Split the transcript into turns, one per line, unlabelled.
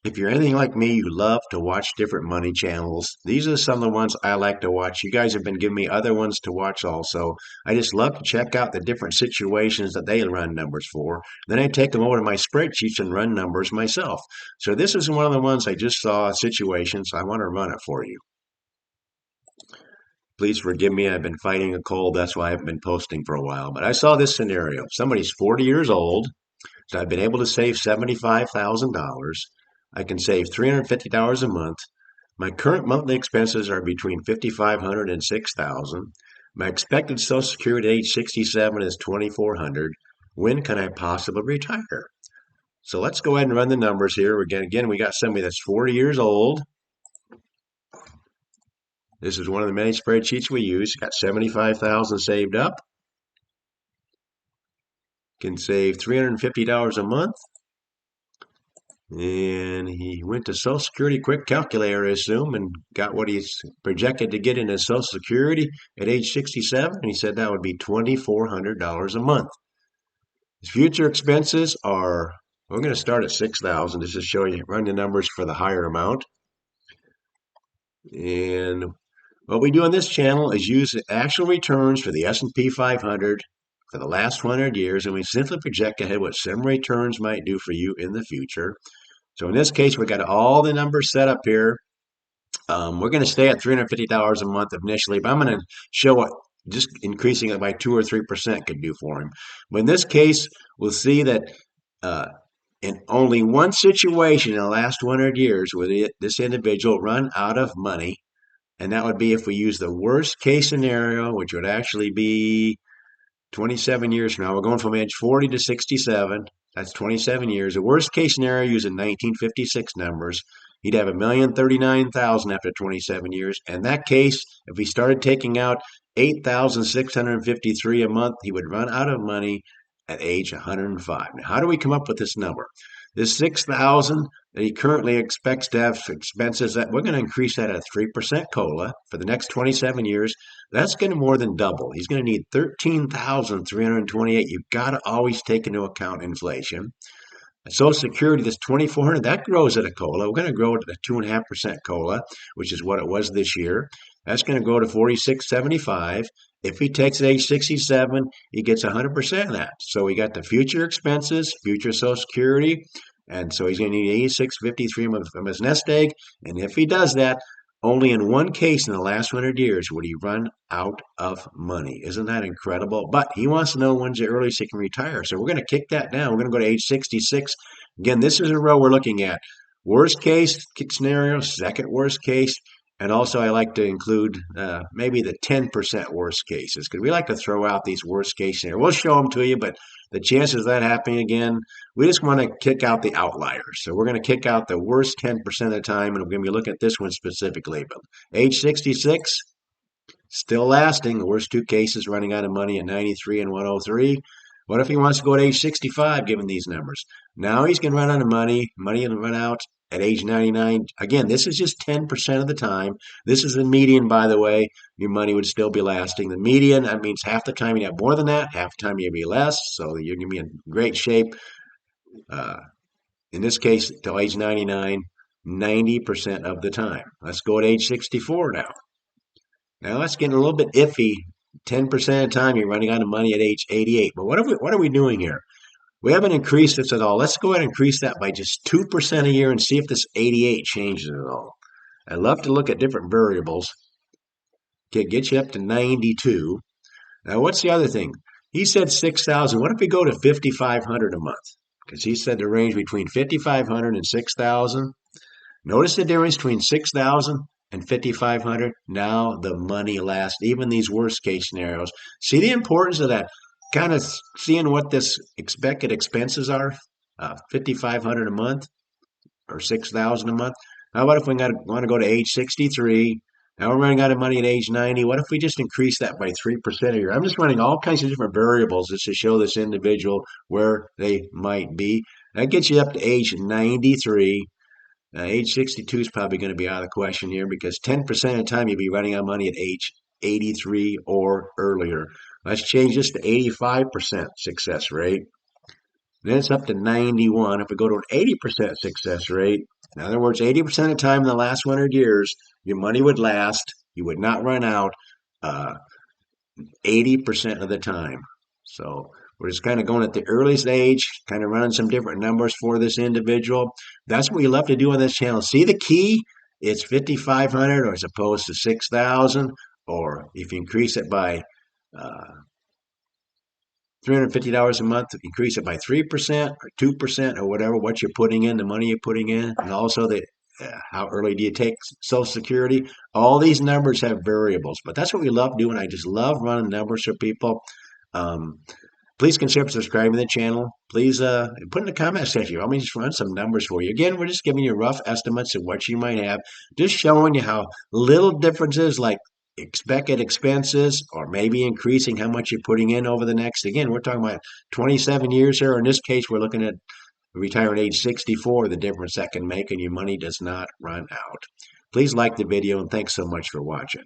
If you're anything like me, you love to watch different money channels. These are some of the ones I like to watch. You guys have been giving me other ones to watch also. I just love to check out the different situations that they run numbers for. Then I take them over to my spreadsheets and run numbers myself. So this is one of the ones I just saw situations. I want to run it for you. Please forgive me. I've been fighting a cold. That's why I've been posting for a while. But I saw this scenario. Somebody's 40 years old. So I've been able to save $75,000. I can save $350 a month. My current monthly expenses are between $5,500 and $6,000. My expected Social Security at age 67 is $2,400. When can I possibly retire? So let's go ahead and run the numbers here. Again, we got somebody that's 40 years old. This is one of the many spreadsheets we use. Got 75,000 saved up. Can save $350 a month. And he went to Social Security quick calculator, I assume, and got what he's projected to get in his Social Security at age 67. And he said that would be $2,400 a month. His future expenses are, we're going to start at 6,000 just to show you, run the numbers for the higher amount. And what we do on this channel is use the actual returns for the S&P 500 for the last 100 years, and we simply project ahead what similar returns might do for you in the future. So in this case, we got all the numbers set up here. We're going to stay at $350 a month initially, but I'm going to show what just increasing it by 2 or 3% could do for him. But in this case, we'll see that in only one situation in the last 100 years would this individual run out of money, and that would be if we use the worst case scenario, which would actually be 27 years from now. We're going from age 40 to 67. That's 27 years. The worst case scenario using 1956 numbers, he'd have 1,039,000 after 27 years. In that case, if we started taking out 8,653 a month, he would run out of money at age 105. Now, how do we come up with this number? This 6,000 that he currently expects to have expenses, that we're going to increase that at 3% COLA for the next 27 years. That's going to more than double. He's going to need 13,328. You've got to always take into account inflation. Social Security, this 2,400, that grows at a COLA. We're going to grow it at a 2.5% COLA, which is what it was this year. That's going to go to 46.75. If he takes at age 67, he gets 100% of that. So we got the future expenses, future Social Security, and so he's going to need 86.53 from his nest egg. And if he does that, only in one case in the last 100 years would he run out of money. Isn't that incredible? But he wants to know when's the earliest he can retire. So we're going to kick that down. We're going to go to age 66. Again, this is a row we're looking at. Worst case scenario, second worst case, and also I like to include maybe the 10% worst cases because we like to throw out these worst case scenarios. We'll show them to you, but the chances of that happening again, we just want to kick out the outliers. So we're going to kick out the worst 10% of the time, and we're going to be looking at this one specifically. But age 66, still lasting. The worst two cases running out of money at 93 and 103. What if he wants to go to age 65, given these numbers? Now he's going to run out of money. Money will run out at age 99. Again, this is just 10% of the time. This is the median, by the way. Your money would still be lasting. The median, that means half the time you have more than that, half the time you'll be less. So you're going to be in great shape. In this case, till age 99, 90% of the time. Let's go at age 64 now. Now that's getting a little bit iffy. 10% of the time you're running out of money at age 88. But what are we doing here? We haven't increased this at all. Let's go ahead and increase that by just 2% a year and see if this 88 changes at all. I love to look at different variables. Okay, get you up to 92. Now, what's the other thing? He said 6,000. What if we go to 5,500 a month? Because he said the range between 5,500 and 6,000. Notice the difference between 6,000 and 5,500. Now the money lasts, even these worst case scenarios. See the importance of that? Kind of seeing what this expected expenses are, 5,500 a month or 6,000 a month. How about if we want to go to age 63? Now we're running out of money at age 90. What if we just increase that by 3% a year? I'm just running all kinds of different variables just to show this individual where they might be. That gets you up to age 93. Age 62 is probably going to be out of the question here because 10% of the time you'll be running out of money at age 83 or earlier. Let's change this to 85% success rate. Then it's up to 91. If we go to an 80% success rate, In other words, 80% of the time in the last 100 years, your money would last. You would not run out. 80% of the time. So we're just kind of going at the earliest age, kind of running some different numbers for this individual. That's what we love to do on this channel. See the key? It's 5,500 or as opposed to 6,000, or if you increase it by $350 a month, increase it by 3% or 2% or whatever, what you're putting in, the money you're putting in, and also the how early do you take Social Security? All these numbers have variables, but that's what we love doing. I just love running numbers for people. Um, Please consider subscribing to the channel. Please put in the comment section. Let me just run some numbers for you. Again, we're just giving you rough estimates of what you might have, just showing you how little differences like expected expenses or maybe increasing how much you're putting in over the next. Again, we're talking about 27 years here. In this case, we're looking at retirement age 64, the difference that can make, and your money does not run out. Please like the video, and thanks so much for watching.